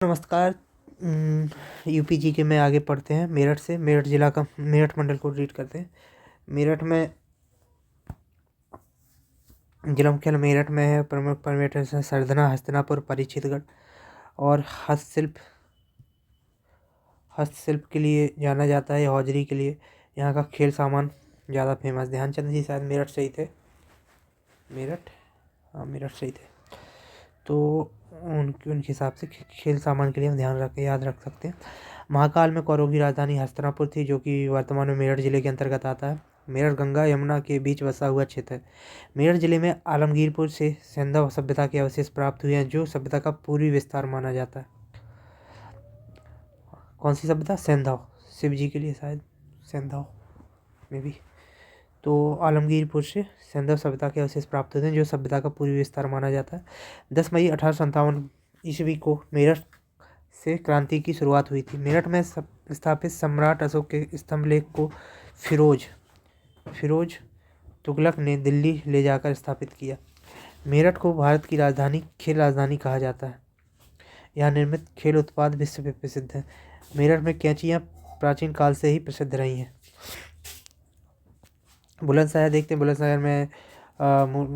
नमस्कार। यूपी जी के में आगे पढ़ते हैं। मेरठ से, मेरठ जिला का, मेरठ मंडल को रीड करते हैं। मेरठ में जिला मुख्यालय मेरठ में है। प्रमुख पर्यटन स्थल सरधना, हस्तिनापुर, परीक्षितगढ़ और हस्तशिल्प के लिए जाना जाता है, हौजरी के लिए। यहाँ का खेल सामान ज़्यादा फेमस। ध्यानचंद जी शायद मेरठ से ही थे। मेरठ, हाँ मेरठ से ही थे। तो उनके हिसाब से खेल सामान के लिए हम याद रख सकते हैं। महाकाल में कौरवों की राजधानी हस्तिनापुर थी, जो कि वर्तमान में मेरठ जिले के अंतर्गत आता है। मेरठ गंगा यमुना के बीच बसा हुआ क्षेत्र है। मेरठ जिले में आलमगीरपुर से सिंधु सभ्यता के अवशेष प्राप्त हुए हैं, जो सभ्यता का पूर्वी विस्तार माना जाता है। कौन सी सभ्यता? सिंधु, शिव जी के लिए शायद सिंधु में भी। तो आलमगीरपुर से सिंधु सभ्यता के अवशेष प्राप्त होते हैं, जो सभ्यता का पूर्वी विस्तार माना जाता है। 10 मई 1857 ईस्वी को मेरठ से क्रांति की शुरुआत हुई थी। मेरठ में स्थापित सम्राट अशोक के स्तंभलेख को फिरोज तुगलक ने दिल्ली ले जाकर स्थापित किया। मेरठ को भारत की राजधानी, खेल राजधानी कहा जाता है। यहाँ निर्मित खेल उत्पाद विश्व में प्रसिद्ध हैं। मेरठ में कैंचियाँ प्राचीन काल से ही प्रसिद्ध रही हैं। बुलंदशहर देखते हैं। बुलंदशहर में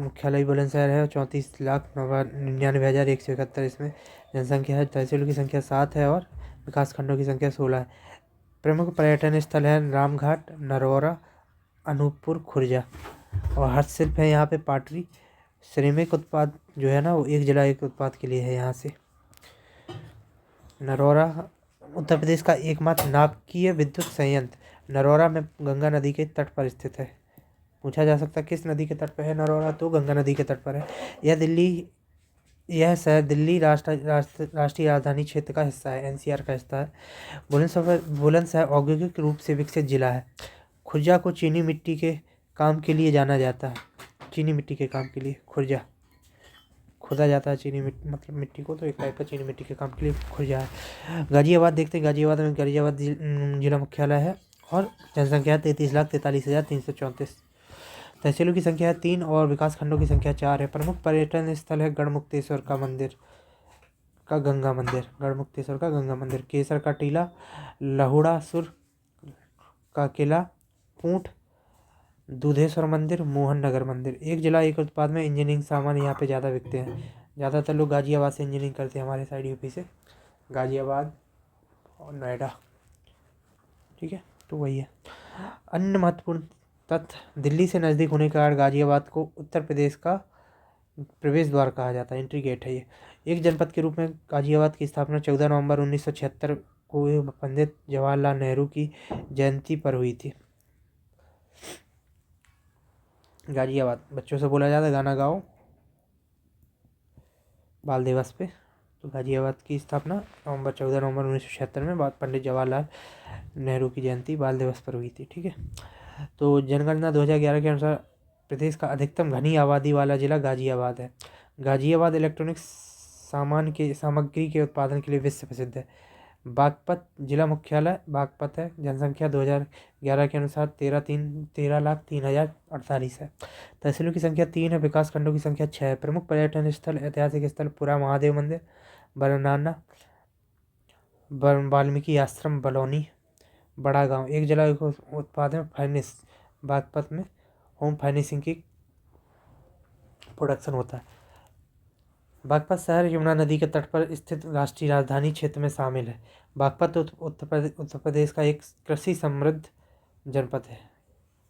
मुख्यालय बुलंदशहर है। 34,99,171 इसमें जनसंख्या है। तहसीलों की संख्या 7 है और विकास खंडों की संख्या 16 है। प्रमुख पर्यटन स्थल है रामघाट, नरौरा, अनूपपुर, खुर्जा। और हस्तशिल्प है यहाँ पे पाटरी। श्रमिक उत्पाद जो है ना, वो एक जिला एक उत्पाद के लिए है। यहाँ से नरौरा उत्तर प्रदेश का एकमात्र नाभिकीय विद्युत संयंत्र नरौरा में गंगा नदी के तट पर स्थित है। पूछा जा सकता है किस नदी के तट पर है नरौरा, तो गंगा नदी के तट पर है। यह शहर दिल्ली राष्ट्रीय राजधानी क्षेत्र का हिस्सा है, एनसीआर का हिस्सा है। बुलंदशहर औद्योगिक रूप से विकसित जिला है। खुर्जा को चीनी मिट्टी के काम के लिए जाना जाता है। चीनी मिट्टी के काम के लिए खुर्जा खोदा जाता है। चीनी मिट्टी मतलब मिट्टी को, तो एक टाइप का चीनी मिट्टी के काम के लिए खुर्जा है। गाजियाबाद देखते हैं। गाजियाबाद जिला मुख्यालय है और जनसंख्या 33,43,334। तहसीलों की संख्या है 3 और विकास खंडों की संख्या 4 है। प्रमुख पर्यटन स्थल है गढ़मुक्तेश्वर का गंगा मंदिर, केसर का टीला, लहुड़ासुर का किला, पूंठ, दूधेश्वर मंदिर, मोहन नगर मंदिर। एक जिला एक उत्पाद में इंजीनियरिंग सामान यहाँ पे ज़्यादा बिकते हैं। ज़्यादातर लोग गाजियाबाद से इंजीनियरिंग करते हैं, हमारे साइड यूपी से गाजियाबाद और नोएडा। ठीक है, तो वही है। अन्य महत्वपूर्ण तथ्य, दिल्ली से नज़दीक होने के कारण गाजियाबाद को उत्तर प्रदेश का प्रवेश द्वार कहा जाता है, एंट्री गेट है ये। एक जनपद के रूप में गाजियाबाद की स्थापना 14 नवंबर 1976 को पंडित जवाहरलाल नेहरू की जयंती पर हुई थी। गाजियाबाद बच्चों से बोला जाता है गाना गाओ बाल दिवस पे। तो गाजियाबाद की स्थापना 14 नवंबर 1976 में पंडित जवाहरलाल नेहरू की जयंती बाल दिवस पर हुई थी। ठीक है, तो जनगणना 2011 के अनुसार प्रदेश का अधिकतम घनी आबादी वाला जिला गाजियाबाद है। गाजियाबाद इलेक्ट्रॉनिक्स सामग्री के उत्पादन के लिए विश्व प्रसिद्ध है। बागपत जिला मुख्यालय बागपत है। जनसंख्या 2011 के अनुसार 13,03,048 है। तहसीलों की संख्या 3 है। विकास खंडों की संख्या 6 है। प्रमुख पर्यटन स्थल, ऐतिहासिक स्थल पुरा महादेव मंदिर, बरनाना, वाल्मीकि आश्रम, बलौनी, बड़ा गांव। एक जिला एक उत्पाद में फाइनेंस, बागपत में होम फाइनेंसिंग की प्रोडक्शन होता है। बागपत शहर यमुना नदी के तट पर स्थित राष्ट्रीय राजधानी क्षेत्र में शामिल है। बागपत उत्तर प्रदेश का एक कृषि समृद्ध जनपद है।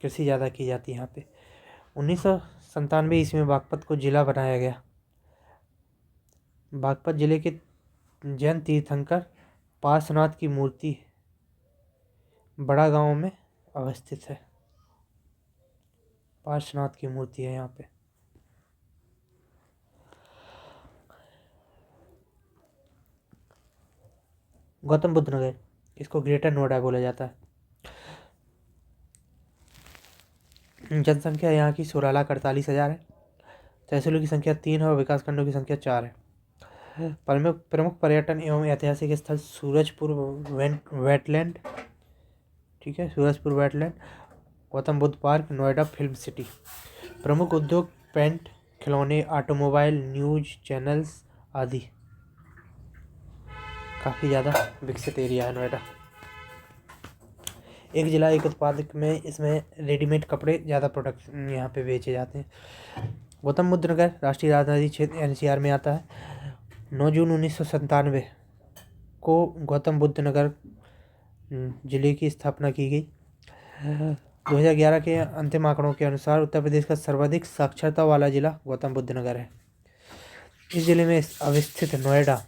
कृषि ज़्यादा की जाती है यहाँ पे। 1997 ईस्वी में बागपत को जिला बनाया गया। बागपत जिले के जैन तीर्थंकर पार्श्वनाथ की मूर्ति बड़ा गांव में अवस्थित है। पार्श्वनाथ की मूर्ति है यहाँ पे। गौतम बुद्ध नगर, इसको ग्रेटर नोएडा बोला जाता है। जनसंख्या यहाँ की 16,48,000 है। तहसीलों की संख्या 3 है और विकास खंडों की संख्या 4 है। प्रमुख पर्यटन एवं ऐतिहासिक स्थल सूरजपुर वेटलैंड, ठीक है, Surajpur wetland, Gautam Buddha park, Noida film city. प्रमुख उद्योग पेंट, खिलौने, ऑटोमोबाइल, न्यूज चैनल्स आदि। काफ़ी ज़्यादा विकसित एरिया है नोएडा। एक जिला एक उत्पाद में इसमें रेडीमेड कपड़े ज़्यादा प्रोडक्ट यहाँ पे बेचे जाते हैं। गौतम बुद्ध नगर राष्ट्रीय राजधानी क्षेत्र एनसीआर में आता है। 9 जून 1997 को गौतम बुद्ध नगर जिले की स्थापना की गई। 2011 के अंतिम आंकड़ों के अनुसार उत्तर प्रदेश का सर्वाधिक साक्षरता वाला जिला गौतम बुद्ध नगर है। इस जिले में अवस्थित Noida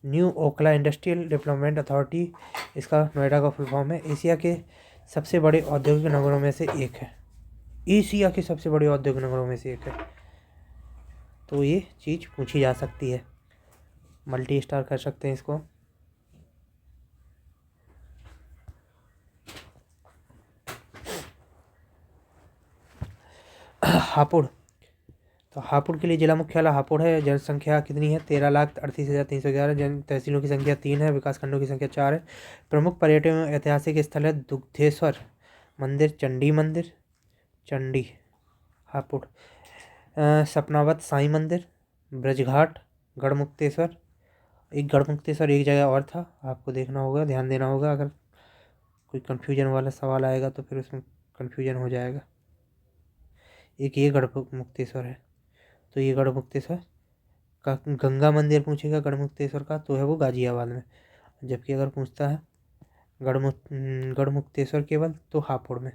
new Okhla industrial development authority, इसका नोएडा का फुल फॉर्म है, एशिया के सबसे बड़े औद्योगिक नगरों में से एक है। एशिया के सबसे बड़े औद्योगिक नगरों में से एक है, तो ये चीज़ पूछी जा सकती है, मल्टी स्टार कर सकते हैं इसको। हापुड़, तो हापुड़ के लिए जिला मुख्यालय हापुड़ है। जनसंख्या कितनी है? 13,38,311। जन तहसीलों की संख्या 3 है। विकास खंडों की संख्या 4 है। प्रमुख पर्यटन एवं ऐतिहासिक स्थल है दुग्धेश्वर मंदिर, चंडी मंदिर, चंडी हापुड़, सपनावत साईं मंदिर, ब्रजघाट, गढ़मुक्तेश्वर। एक गढ़मुक्तेश्वर एक जगह और था, आपको देखना होगा, ध्यान देना होगा। अगर कोई कन्फ्यूजन वाला सवाल आएगा तो फिर उसमें कन्फ्यूजन हो जाएगा। एक ये गढ़मुक्तेश्वर है, तो ये गढ़मुक्तेश्वर का गंगा मंदिर पूछेगा गढ़मुक्तेश्वर का, तो है वो गाजियाबाद में। जबकि अगर पूछता है गढ़मुक्तेश्वर केवल, तो हापुड़ में।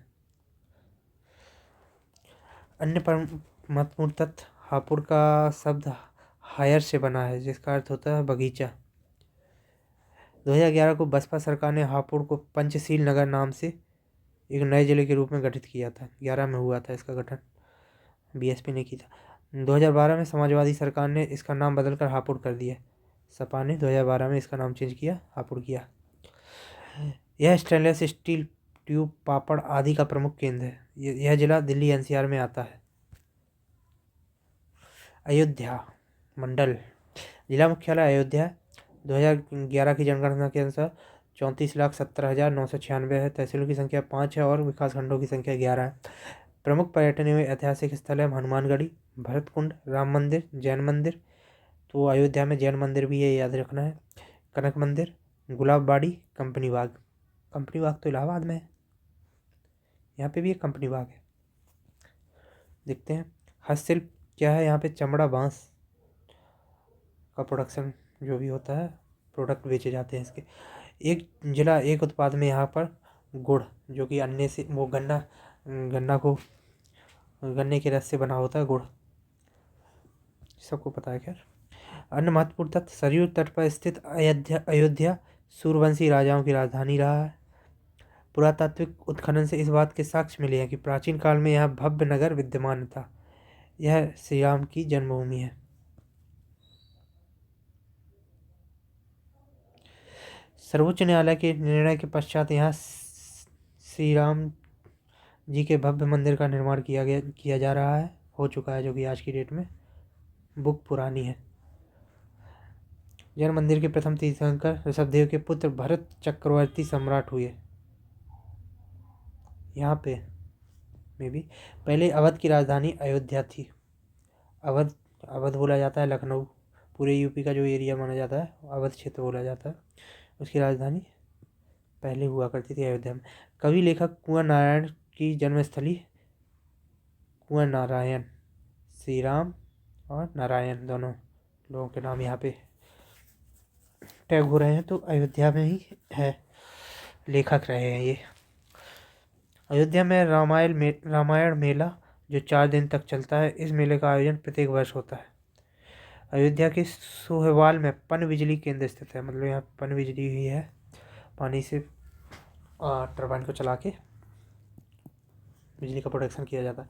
अन्य महत्वपूर्ण तथ्य, हापुड़ का शब्द हायर से बना है, जिसका अर्थ होता है बगीचा। 2011 को बसपा सरकार ने हापुड़ को पंचशील नगर नाम से एक नए जिले के रूप में गठित किया था। 11 में हुआ था इसका गठन, बीएसपी ने की था। 2012 में समाजवादी सरकार ने इसका नाम बदलकर हापुड़ कर दिया। सपा ने 2012 में इसका नाम चेंज किया, हापुड़ किया। यह स्टेनलेस स्टील ट्यूब, पापड़ आदि का प्रमुख केंद्र है। यह जिला दिल्ली एनसीआर में आता है। अयोध्या मंडल, जिला मुख्यालय अयोध्या है। 2011 की जनगणना के अनुसार 34,70,996 है। तहसीलों की संख्या 5 है और विकास खंडों की संख्या 11 है। प्रमुख पर्यटन एवं ऐतिहासिक स्थल है हनुमानगढ़ी, भरतकुंड, राम मंदिर, जैन मंदिर, तो अयोध्या में जैन मंदिर भी है, याद रखना है। कनक मंदिर, गुलाब बाड़ी, कंपनी बाग। कंपनी बाग तो इलाहाबाद में है, यहाँ पे भी एक कंपनी बाग है। देखते हैं हस्तशिल्प क्या है। यहाँ पे चमड़ा, बांस का प्रोडक्शन जो भी होता है, प्रोडक्ट बेचे जाते हैं इसके। एक जिला एक उत्पाद में यहाँ पर गुड़, जो कि अन्य से वो गन्ने के रस से बना होता है गुड़, सबको पता है। खैर, अन्य महत्वपूर्ण तथ्य, सरयू तट पर स्थित अयोध्या सूर्यवंशी राजाओं की राजधानी रहा है। पुरातात्विक उत्खनन से इस बात के साक्ष्य मिले हैं कि प्राचीन काल में यहाँ भव्य नगर विद्यमान था। यह श्री राम की जन्मभूमि है। सर्वोच्च न्यायालय के निर्णय के पश्चात यहाँ श्री राम जी के भव्य मंदिर का निर्माण किया जा रहा है, हो चुका है, जो कि आज की डेट में बुक पुरानी है। जैन मंदिर के प्रथम तीर्थंकर ऋषभदेव के पुत्र भरत चक्रवर्ती सम्राट हुए। यहाँ पे में भी पहले अवध की राजधानी अयोध्या थी। अवध बोला जाता है लखनऊ, पूरे यूपी का जो एरिया माना जाता है अवध क्षेत्र बोला जाता है। उसकी राजधानी पहले हुआ करती थी अयोध्या में। कवि लेखक कुंवर नारायण की जन्मस्थली कुंवर नारायण, श्री राम और नारायण दोनों लोगों के नाम यहाँ पे टैग हो रहे हैं, तो अयोध्या में ही है, लेखक रहे हैं ये। अयोध्या में रामायण मेला जो 4 दिन तक चलता है। इस मेले का आयोजन प्रत्येक वर्ष होता है। अयोध्या के सोहेवाल में पन बिजली केंद्र स्थित है, मतलब यहाँ पन बिजली ही है, पानी से टरबाइन को चला के बिजली का प्रोडक्शन किया जाता है।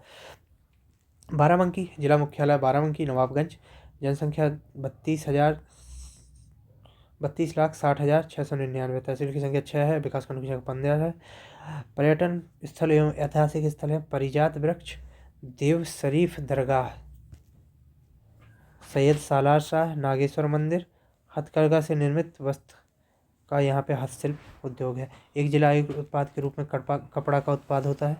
बाराबंकी, जिला मुख्यालय बाराबंकी नवाबगंज, जनसंख्या 32,60,699। तहसील की संख्या 6 है। विकास खंड की संख्या 15 है। पर्यटन स्थल एवं ऐतिहासिक स्थल है परिजात वृक्ष, देव शरीफ दरगाह, सैयद सालार शाह, नागेश्वर मंदिर। हथकरघा से निर्मित वस्त्र का यहाँ पे हस्तशिल्प उद्योग है। एक जिला एक उत्पाद के रूप में कपड़ा का उत्पाद होता है।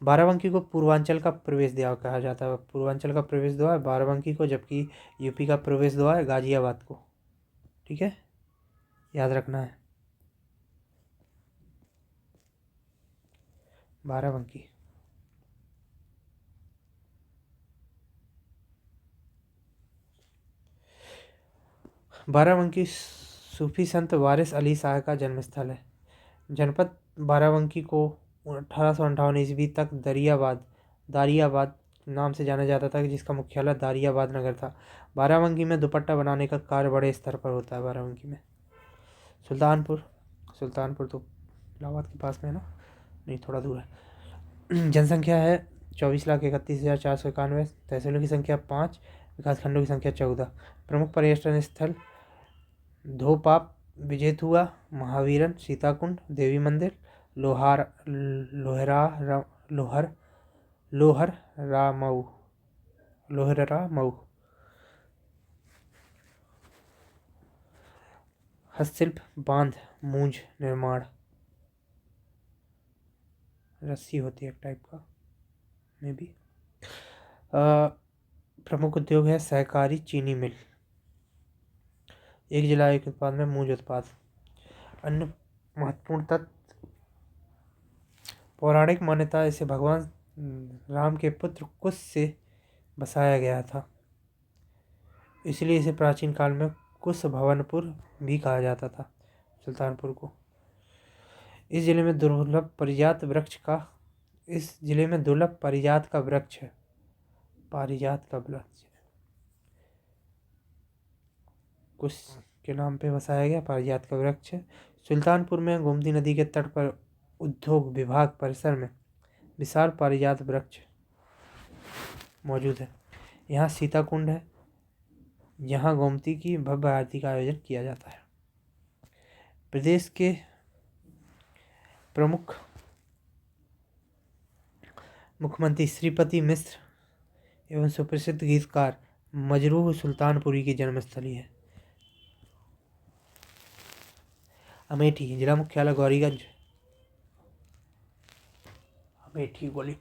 बाराबंकी को पूर्वांचल का प्रवेश द्वार कहा जाता है। पूर्वांचल का प्रवेश द्वार बाराबंकी को, जबकि यूपी का प्रवेश द्वार गाजियाबाद को। ठीक है। याद रखना है। बाराबंकी। बाराबंकी सूफी संत वारिस अली शाह का जन्मस्थल है। जनपद बाराबंकी को 1858 ईस्वी तक दारियाबाद नाम से जाना जाता था, जिसका मुख्यालय दारियाबाद नगर था। बाराबंकी में दुपट्टा बनाने का कार्य बड़े स्तर पर होता है। बाराबंकी में सुल्तानपुर तो इलाहाबाद के पास में है ना, नहीं थोड़ा दूर है। जनसंख्या है 24,31,491। तहसीलों की संख्या 5, विकासखंडों की संख्या 14। प्रमुख पर्यटन स्थल धोपाप, विजेतुआ, महावीरन, सीताकुंड, देवी मंदिर, लोहार लोहरा लोहर लोहर रामऊ लोहरा मऊ। हस्तशिल्प बांध, मूंज निर्माण, रस्सी होती है एक टाइप का में भी। प्रमुख उद्योग है सहकारी चीनी मिल। एक जिला एक उत्पाद में मूंज उत्पाद। अन्य महत्वपूर्ण तत्व पौराणिक मान्यता इसे भगवान राम के पुत्र कुश से बसाया गया था, इसलिए इसे प्राचीन काल में कुश भवनपुर भी कहा जाता था, सुल्तानपुर को। इस जिले में दुर्लभ पारिजात का वृक्ष है। पारिजात का वृक्ष कुश के नाम पे बसाया गया पारिजात का वृक्ष है। सुल्तानपुर में गोमती नदी के तट पर उद्योग विभाग परिसर में विशाल पारिजात वृक्ष मौजूद है। यहाँ सीताकुंड है, यहाँ गोमती की भव्य आरती का आयोजन किया जाता है। प्रदेश के प्रमुख मुख्यमंत्री श्रीपति मिश्र एवं सुप्रसिद्ध गीतकार मजरूह सुल्तानपुरी की जन्मस्थली है। अमेठी जिला मुख्यालय गौरीगंज। अमेठी बोली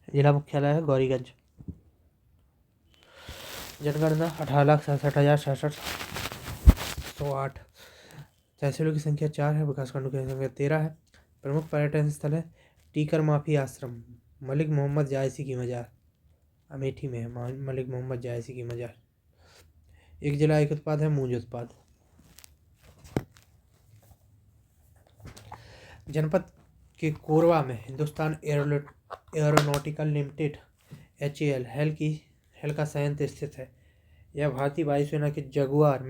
जिला मुख्यालय है गौरीगंज। जनगणना 18,67,66,108। तहसीलों की संख्या 4 है, विकासखंडों की संख्या 13 है। प्रमुख पर्यटन स्थल है टीकर माफी आश्रम, मलिक मोहम्मद जायसी की मजार। अमेठी में है मलिक मोहम्मद जायसी की मजार। एक जिला एक उत्पाद है मूंज उत्पाद। जनपद के कोरबा में Hindustan aeronautical limited HAL hello का संयंत्र स्थित है। यह भारतीय वायुसेना के जगुआर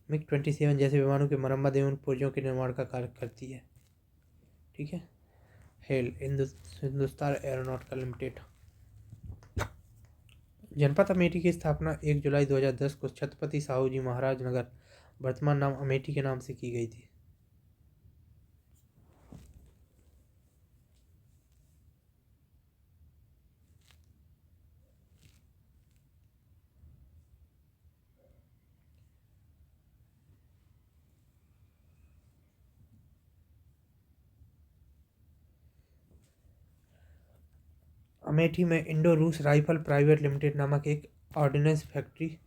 MiG-27 जैसे विमानों की मरम्मत एवं पुर्जों के निर्माण का कार्य करती है। ठीक है, हेल हिंदुस्तान एरोनॉटिकल लिमिटेड। जनपद अमेठी की स्थापना 1 जुलाई 2010 को छत्रपति साहू जी महाराज नगर, वर्तमान नाम अमेठी के नाम से की गई थी। अमेठी में इंडो रूस राइफल प्राइवेट लिमिटेड नामक एक ऑर्डिनेंस फैक्ट्री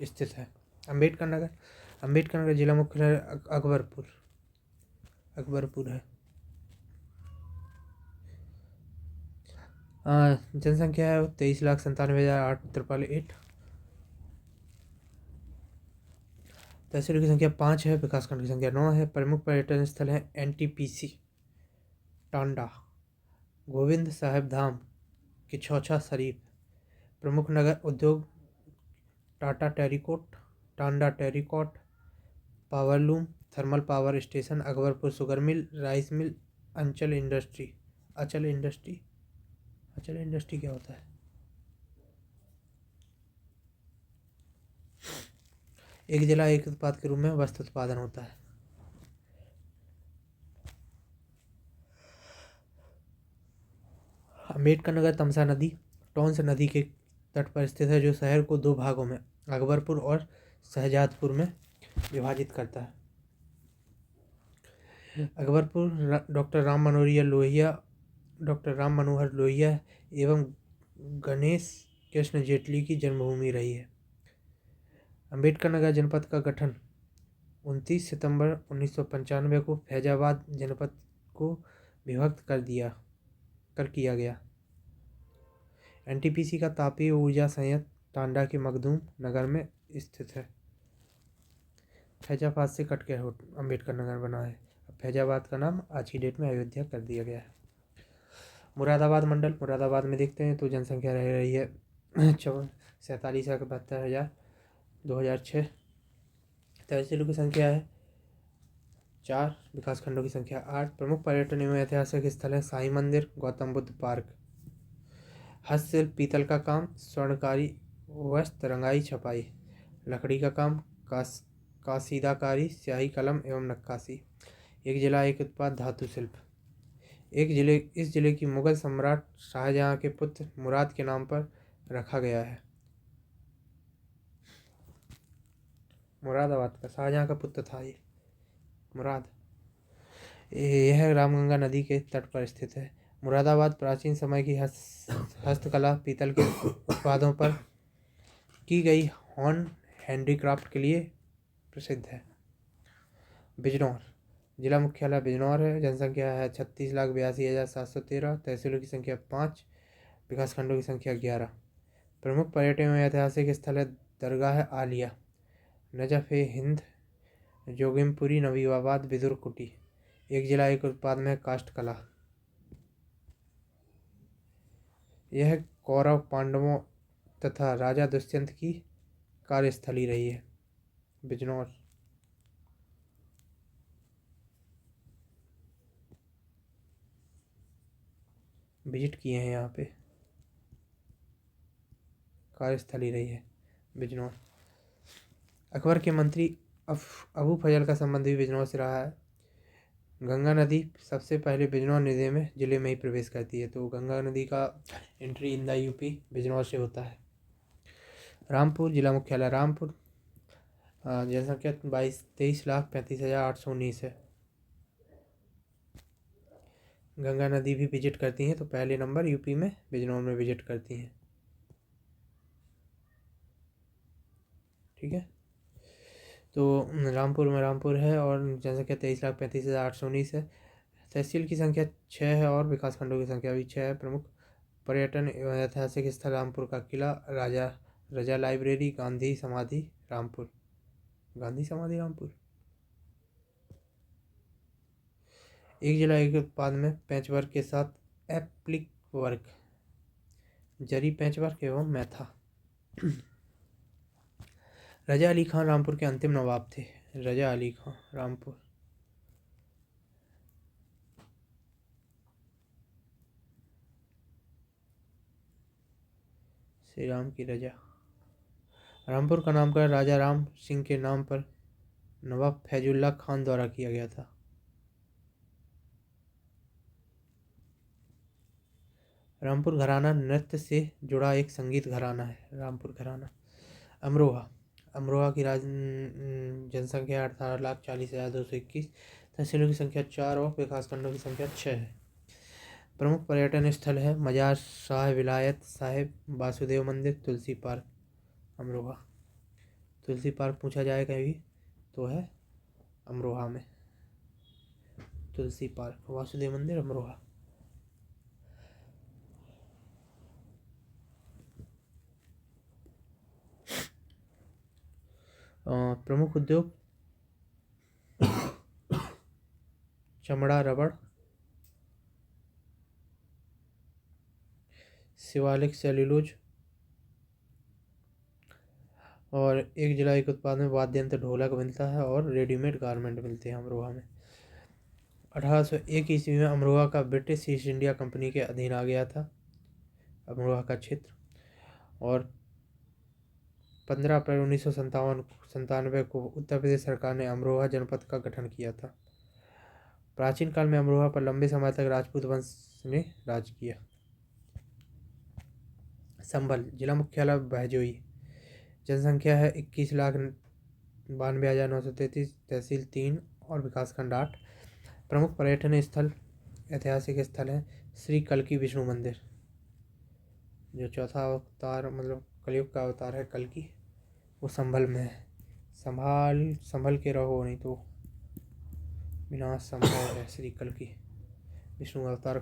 स्थित है। अम्बेडकर नगर जिला मुख्यालय अकबरपुर है। जनसंख्या है 23,97,843। तहसीलों की संख्या 5 है, विकासखंड की संख्या 9 है। प्रमुख पर्यटन स्थल है NTPC टांडा, गोविंद साहेब धाम, किछौछा शरीफ। प्रमुख नगर उद्योग Tata terricot, Tanda terricot, powerloom, thermal power station, Akbarpur sugar mill, rice mill, अचल इंडस्ट्री क्या होता है? एक जिला एक उत्पाद के रूप में वस्त्र उत्पादन होता है। अम्बेडकर नगर तमसा नदी टोंस नदी के तट पर स्थित है, जो शहर को 2 भागों में अकबरपुर और शहजादपुर में विभाजित करता है। अकबरपुर डॉक्टर राम मनोहर लोहिया एवं गणेश कृष्ण जेटली की जन्मभूमि रही है। अम्बेडकर नगर जनपद का गठन 29 सितंबर 1995 को फैजाबाद जनपद को विभक्त कर किया गया। एनटीपीसी का तापीय ऊर्जा संयंत्र टांडा के मखदूम नगर में स्थित है। फैजाबाद से कट के अम्बेडकर नगर बना है। अब फैजाबाद का नाम आज की डेट में अयोध्या कर दिया गया है। मुरादाबाद मंडल, मुरादाबाद में देखते हैं तो जनसंख्या रह रही है 47,72,000 2006। तहसीलों की संख्या है 4, विकासखंडों की संख्या 8। प्रमुख पर्यटन एवं ऐतिहासिक स्थल है साईं मंदिर, गौतम बुद्ध पार्क। हस्तशिल्प पीतल का काम, स्वर्णकारी वस्त्र, रंगाई छपाई। लकड़ी का काम, कासीदाकारी, स्याही कलम एवं नक्काशी। एक जिला एक उत्पाद, धातु शिल्प। इस जिले की मुगल सम्राट शाहजहां के पुत्र मुराद के नाम पर रखा गया है। मुरादाबाद का शाहजहां का पुत्र था ये मुराद। यह रामगंगा नदी के तट पर स्थित है। मुरादाबाद प्राचीन समय की हस्तकला, पीतल के उत्पादों पर की गई हैंडीक्राफ्ट के लिए प्रसिद्ध है। बिजनौर जिला मुख्यालय बिजनौर है। जनसंख्या है 36,82,713। तहसीलों की संख्या 5, विकासखंडों की संख्या 11। प्रमुख पर्यटन एवं ऐतिहासिक स्थल है दरगाह आलिया, नजफ ए हिंद, जोगिमपुरी, नवीबाबाद, बिदुर कुटी। एक जिला एक उत्पाद में काष्ठ कला। यह कौरव पांडवों तथा राजा दुष्यंत की कार्यस्थली रही है। बिजनौर विजिट किए हैं, यहाँ पे कार्यस्थली रही है बिजनौर। अकबर के मंत्री अबू फजल का संबंध भी बिजनौर से रहा है। गंगा नदी सबसे पहले बिजनौर जिले में ही प्रवेश करती है, तो गंगा नदी का entry in the UP Bijnor से होता है। रामपुर जिला मुख्यालय रामपुर। जनसंख्या 23,35,819 है। गंगा नदी भी विजिट करती हैं, तो पहले नंबर यूपी में बिजनौर में विजिट करती हैं। ठीक है, तो रामपुर है और जनसंख्या 23,35,819 है। तहसील की संख्या 6 है और विकासखंडों की संख्या भी 6 है। प्रमुख पर्यटन एवं ऐतिहासिक स्थल रामपुर का किला, रजा लाइब्रेरी, गांधी समाधि रामपुर। एक जिला एक उत्पाद में पैच वर्क के साथ एप्लिक वर्क, जरी पैच वर्क एवं मैथा। रजा अली खान रामपुर के अंतिम नवाब थे। रजा अली खान रामपुर। श्री राम की रजा। रामपुर का नामकरण राजा राम सिंह के नाम पर नवाब फैजुल्ला खान द्वारा किया गया था। रामपुर घराना नृत्य से जुड़ा एक संगीत घराना है। रामपुर घराना। अमरोहा की जनसंख्या 18,40,221। तहसीलों की संख्या 4 और विकासखंडों की संख्या 6 है। प्रमुख पर्यटन स्थल है मजार शाह विलायत साहिब, वासुदेव मंदिर, तुलसी पार्क। अमरोहा तुलसी पार्क पूछा जाए कहीं तो है अमरोहा में। तुलसी पार्क, वासुदेव मंदिर, अमरोहा। प्रमुख उद्योग चमड़ा, रबड़, शिवालिक, सेल्यूलोज। और एक जिला एक उत्पाद में वाद्य यंत्र ढोलक मिलता है और रेडीमेड गारमेंट मिलते हैं अमरोहा में। 1801 ईस्वी में अमरोहा का ब्रिटिश ईस्ट इंडिया कंपनी के अधीन आ गया था अमरोहा का क्षेत्र। और 15 अप्रैल 1997 को उत्तर प्रदेश सरकार ने अमरोहा जनपद का गठन किया था। प्राचीन काल में अमरोहा पर लंबे समय तक राजपूत वंश ने राज किया। संभल जिला मुख्यालय बहजोई। जनसंख्या है 21,92,933। तहसील 3 और विकासखंड 8। प्रमुख पर्यटन स्थल ऐतिहासिक स्थल है श्री कल्की विष्णु मंदिर। जो चौथा अवतार मतलब कलयुग का अवतार है कल की, वो संभल में है। संभल के रहो नहीं तो विनाश संभव है, श्री कल की विष्णु अवतार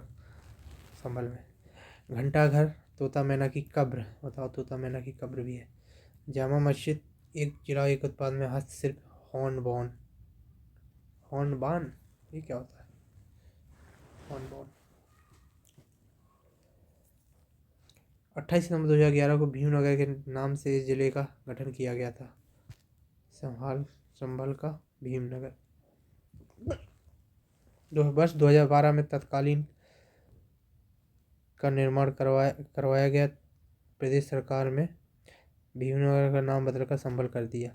संभल में। घंटाघर, तोता मैना की कब्र, बताओ तोता मैना की कब्र भी है। जामा मस्जिद, एक जिला एक उत्पाद में हस्तशिल्प हॉर्नबान, ये क्या होता है हॉर्नबान। 28 सितंबर 2011 को भीमनगर के नाम से इस जिले का गठन किया गया था। संभल का भीमनगर। वर्ष 2012 में तत्कालीन का निर्माण करवाया गया। प्रदेश सरकार में भीमनगर का नाम बदलकर संभल कर दिया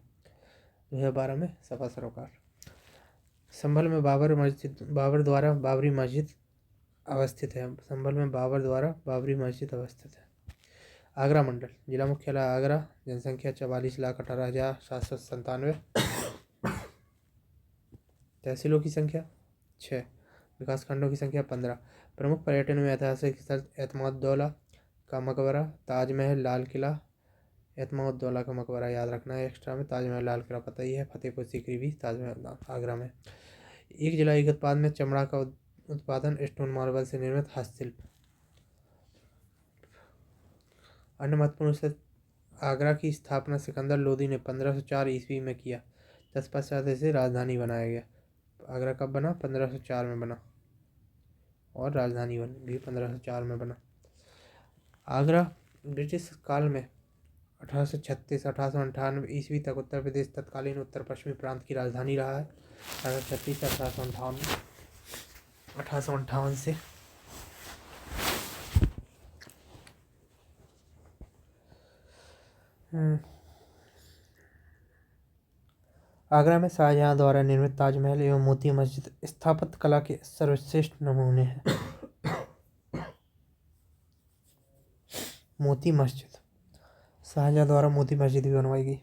2012 में सपा सरोकार। संभल में बाबर द्वारा बाबरी मस्जिद अवस्थित है। संभल में बाबर द्वारा बाबरी मस्जिद अवस्थित है। आगरा मंडल, जिला मुख्यालय आगरा, जनसंख्या 44,18,797। तहसीलों की संख्या 6, विकासखंडों की संख्या 15। प्रमुख पर्यटन में ऐतिहासिक स्थल एतमादुद्दौला का मकबरा, ताजमहल, लाल किला। एतमादुद्दौला का मकबरा याद रखना है एक्स्ट्रा में। ताजमहल, लाल किला पता ही है। फतेहपुर सीकरी भी ताजमहल आगरा में। एक जिला एक उत्पाद में चमड़ा का उत्पादन, स्टोन मार्बल से निर्मित हस्तशिल्प। अन्य महत्वपूर्ण स्थल, आगरा की स्थापना सिकंदर लोदी ने 1504 ईस्वी में किया। तत्पश्चात इसे राजधानी बनाया गया। आगरा कब बना? 1504 में बना, और राजधानी भी 1504 में बना। आगरा ब्रिटिश काल में 1836-1858 ईस्वी तक उत्तर प्रदेश तत्कालीन उत्तर पश्चिमी प्रांत की राजधानी रहा है। 1836 से 1858 से आगरा में शाहजहां द्वारा निर्मित ताजमहल एवं मोती मस्जिद स्थापत्य कला के सर्वश्रेष्ठ नमूने हैं। मोती मस्जिद, शाहजहां द्वारा मोती मस्जिद भी बनवाई गई।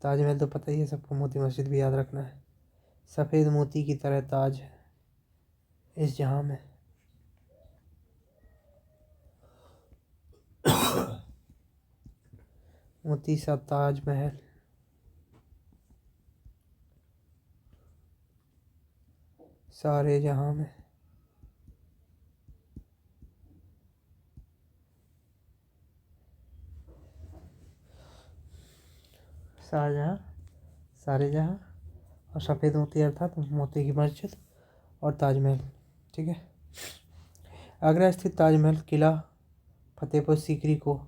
ताजमहल तो पता ही है सबको, मोती मस्जिद भी याद रखना है। सफ़ेद मोती की तरह ताज इस जहां में। मोती सा ताजमहल, सारे जहां में। शाहजहां, सारे जहां, और सफ़ेद मोती अर्थात मोती की मस्जिद और ताजमहल। ठीक है। आगरा स्थित ताजमहल किला फतेहपुर सीकरी को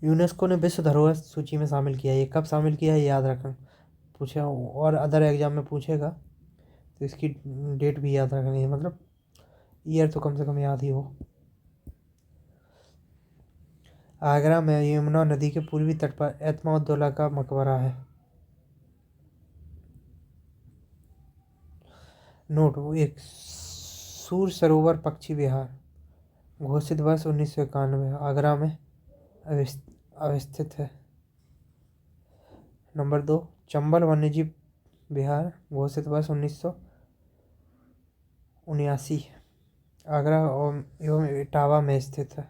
यूनेस्को ने विश्व धरोहर सूची में शामिल किया। ये कब शामिल किया है याद रखना, पूछा और अदर एग्जाम में पूछेगा तो इसकी डेट भी याद रखनी है, मतलब ईयर तो कम से कम याद ही हो। आगरा में यमुना नदी के पूर्वी तट पर एतमादुद्दौला का मकबरा है। नोट, एक सूर सरोवर पक्षी विहार घोषित वर्ष 1991 आगरा में अवस्थित है। नंबर 2, चंबल वन्यजीव विहार घोषित वर्ष 1979 आगरा एवं इटावा में स्थित है।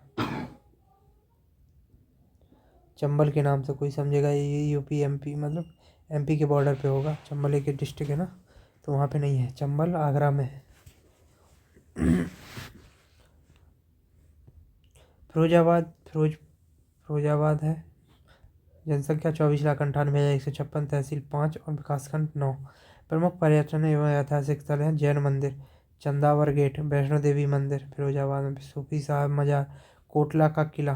चंबल के नाम से कोई समझेगा ये यूपी एमपी, मतलब एमपी के बॉर्डर पे होगा। चंबल एक डिस्ट्रिक्ट है ना, तो वहाँ पे नहीं है। चंबल आगरा में है। फिरोजाबाद है। जनसंख्या 24,98,156, तहसील 5 और विकासखंड 9। प्रमुख पर्यटन एवं ऐतिहासिक स्थल हैं जैन मंदिर, चंदावर गेट, वैष्णो देवी मंदिर फिरोजाबाद में, सूफी साहब मजार, कोटला का किला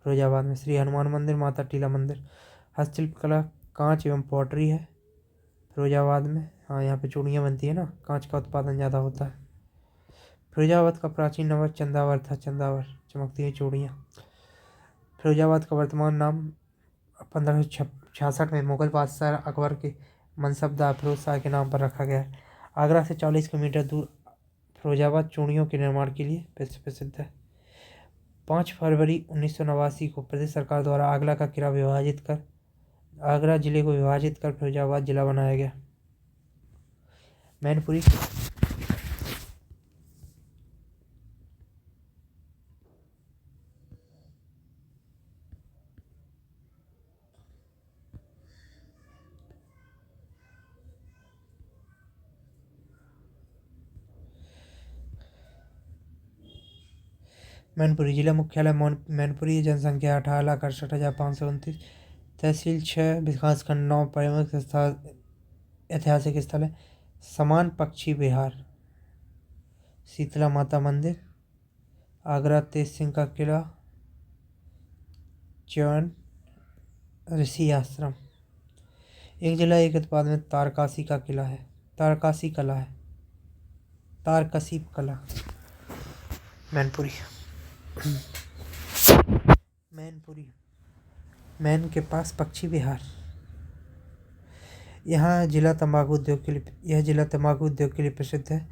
फिरोजाबाद में, श्री हनुमान मंदिर, माता टीला मंदिर। हस्तशिल्प कला कांच एवं पॉटरी है फिरोजाबाद में। हाँ, यहाँ पे चूड़ियाँ बनती है ना, कांच का उत्पादन ज़्यादा होता है। फिरोजाबाद का प्राचीन नाम चंदावर था। चंदावर, चमकती है चूड़ियाँ। फिरोजाबाद का वर्तमान नाम 1566 में मुगल बादशाह अकबर के मनसबदार फिरोज शाह के नाम पर रखा गया है। आगरा से 40 किलोमीटर दूर फिरोजाबाद चूड़ियों के निर्माण के लिए प्रसिद्ध है। 5 फरवरी 1989 को प्रदेश सरकार द्वारा आगरा जिले को विभाजित कर फिरोजाबाद जिला बनाया गया। मैनपुरी मैनपुरी जिला मुख्यालय मैनपुरी, जनसंख्या 18,68,529, तहसील 6, विकासखंड 9, प्रमुख स्थल ऐतिहासिक स्थल है समान पक्षी विहार, शीतला माता मंदिर, आगरा तेज सिंह का किला, च्यवन ऋषि आश्रम। एक जिला एक उत्पाद में तारकासी का किला है, तारकासी कला है, तारकसी कला। मैनपुरी मैनपुरी मैन के पास पक्षी विहार। यह जिला तंबाकू उद्योग के लिए प्रसिद्ध है।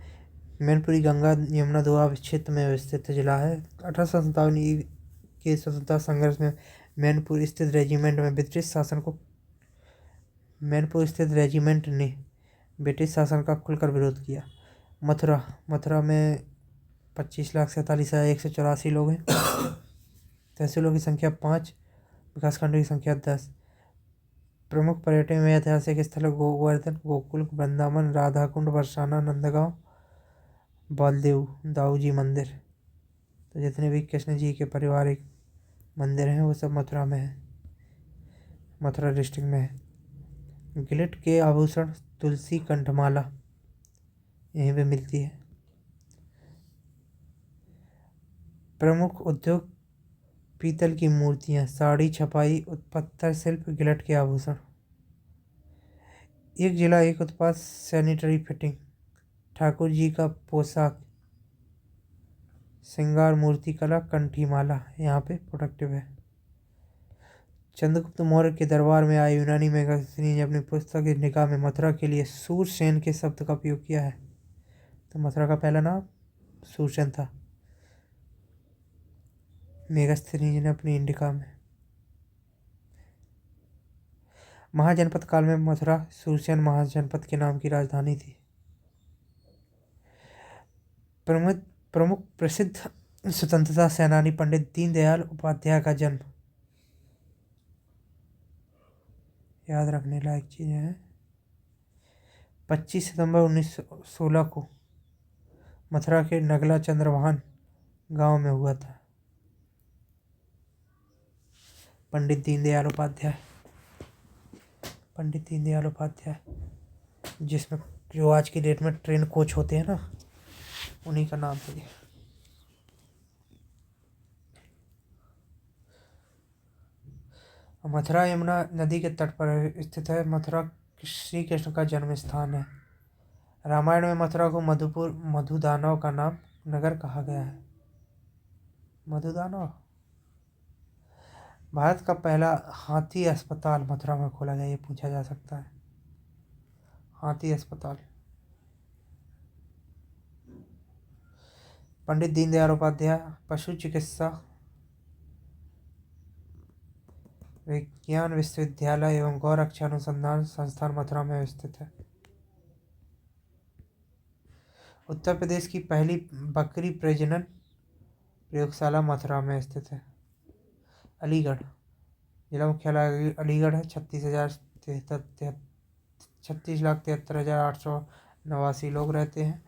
मैनपुरी गंगा यमुना दोआब क्षेत्र में स्थित जिला है। 1857 के स्वतंत्रता संघर्ष में मैनपुर स्थित रेजिमेंट ने ब्रिटिश शासन का खुलकर विरोध किया। मथुरा में 25,47,184 लोग हैं। तहसीलों की संख्या 5, विकासखंडों की संख्या 10। प्रमुख पर्यटन में ऐतिहासिक स्थल गोवर्धन, गोकुल, वृंदावन, राधाकुंड, बरसाना, नंदगांव, बलदेव दाऊ जी मंदिर। तो जितने भी कृष्ण जी के पारिवारिक मंदिर हैं वो सब मथुरा में है, मथुरा डिस्ट्रिक्ट में है। गिलट के आभूषण, तुलसी कंठमाला यहीं पे मिलती है। प्रमुख उद्योग पीतल की मूर्तियाँ, साड़ी, छपाई, पत्थर शिल्प, गिलट के आभूषण। एक जिला एक उत्पाद, सैनिटरी फिटिंग, ठाकुर जी का पोशाक, श्रृंगार मूर्ति कला, कंठी माला यहाँ पे प्रोडक्टिव है। चंद्रगुप्त मौर्य के दरबार में आए यूनानी मेगास्थनी ने अपनी पुस्तक निकाह में मथुरा के लिए सूरसेन के शब्द का उपयोग किया है। तो मथुरा का पहला नाम सूरसेन था मेगास्थनी जी ने अपनी इंडिका में। महाजनपद काल में मथुरा सूरसेन महाजनपद के नाम की राजधानी थी। प्रमुख प्रसिद्ध स्वतंत्रता सेनानी पंडित दीनदयाल उपाध्याय का जन्म। याद रखने लायक चीज़ें हैं। 25 सितंबर 1916 को मथुरा के नगला चंद्रभान गांव में हुआ था। पंडित दीनदयाल उपाध्याय जिसमें जो आज की डेट में ट्रेन कोच होते हैं ना, उन्हीं का नाम है। मथुरा यमुना नदी के तट पर स्थित है। मथुरा श्री कृष्ण का जन्म स्थान है। रामायण में मथुरा को मधुदानव का नाम नगर कहा गया है। मधुदानव। भारत का पहला हाथी अस्पताल मथुरा में खोला गया, ये पूछा जा सकता है। हाथी अस्पताल। पंडित दीनदयाल उपाध्याय पशु चिकित्सा विज्ञान विश्वविद्यालय एवं गौरक्षा अनुसंधान संस्थान मथुरा में स्थित है। उत्तर प्रदेश की पहली बकरी प्रजनन प्रयोगशाला मथुरा में स्थित है। अलीगढ़ जिला मुख्यालय अलीगढ़ है। 36,73,889 लोग रहते हैं।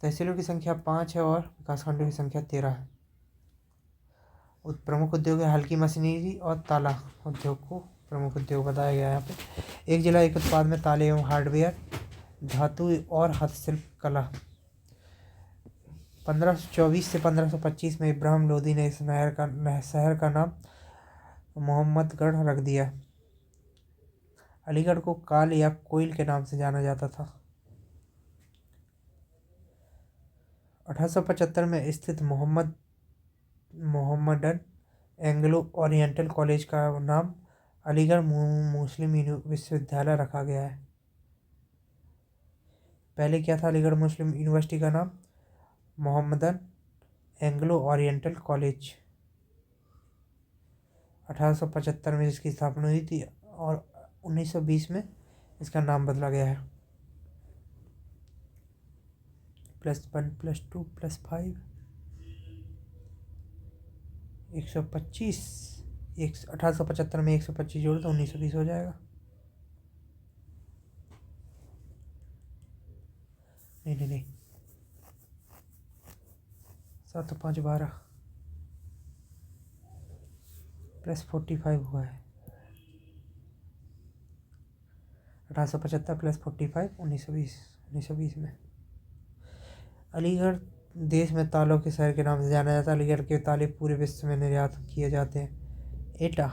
तहसीलों की संख्या 5 है और विकासखंडों की संख्या 13 है। प्रमुख उद्योग है हल्की मशीनरी और ताला उद्योग को प्रमुख उद्योग बताया गया है यहाँ पे। एक जिला एक उत्पाद में ताले एवं हार्डवेयर, धातु और हस्तशिल्प कला। 1524 से 1525 में इब्राहिम लोदी ने इस शहर का नाम मोहम्मदगढ़ रख दिया। अलीगढ़ को काल या कोयल के नाम से जाना जाता था। 1875 में स्थित मोहम्मदन एंग्लो ओरिएंटल कॉलेज का नाम अलीगढ़ मुस्लिम विश्वविद्यालय रखा गया है। पहले क्या था अलीगढ़ मुस्लिम यूनिवर्सिटी का नाम? Mohammedan Anglo oriental college. 1875 में इसकी स्थापना हुई थी और 1920 में इसका नाम बदला गया है। +1 +2 +5 125। 1875 में 125 जोड़ तो 1920 हो जाएगा। नहीं नहीं नहीं, 7 5 12 +45 हुआ है। 1875 +45 1920 में। अलीगढ़ देश में तालों के शहर के नाम से जाना जाता है। अलीगढ़ के ताले पूरे विश्व में निर्यात किए जाते हैं। एटा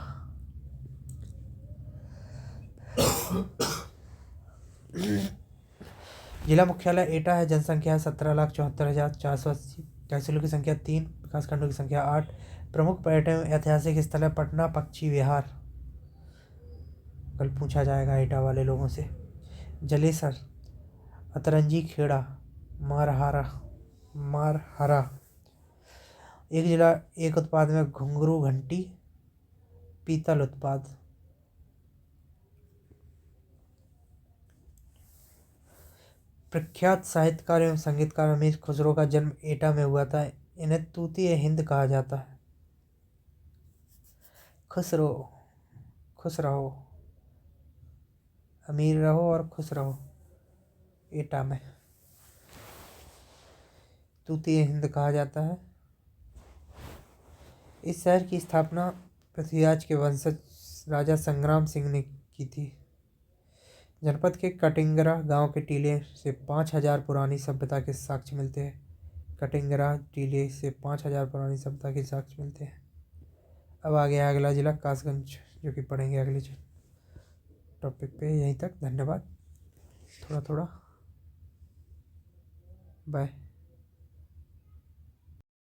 जिला मुख्यालय एटा है। जनसंख्या 17,74,480। तहसीलों की संख्या 3। विकासखंडों की संख्या 8। प्रमुख पर्यटन ऐतिहासिक स्थल है पटना पक्षी विहार, कल पूछा जाएगा एटा वाले लोगों से। जलेसर, अतरंजी खेड़ा, मारहरा। एक जिला एक उत्पाद में घुंघरू घंटी पीतल उत्पाद। प्रख्यात साहित्यकार एवं संगीतकार अमीर खुसरो का जन्म एटा में हुआ था। इन्हें तूती हिंद कहा जाता है। खुसरो, खुश रहो, अमीर रहो और खुश रहो। एटा में तूती हिंद कहा जाता है। इस शहर की स्थापना पृथ्वीराज के वंशज राजा संग्राम सिंह ने की थी। जनपद के कटिंगरा गांव के टीले से 5,000 पुरानी सभ्यता के साक्ष्य मिलते हैं। कटिंगरा टीले से 5,000 पुरानी सभ्यता के साक्ष्य मिलते हैं। अब आ गया अगला जिला कासगंज, जो कि पढ़ेंगे अगले टॉपिक पे। यहीं तक, धन्यवाद। थोड़ा थोड़ा बाय।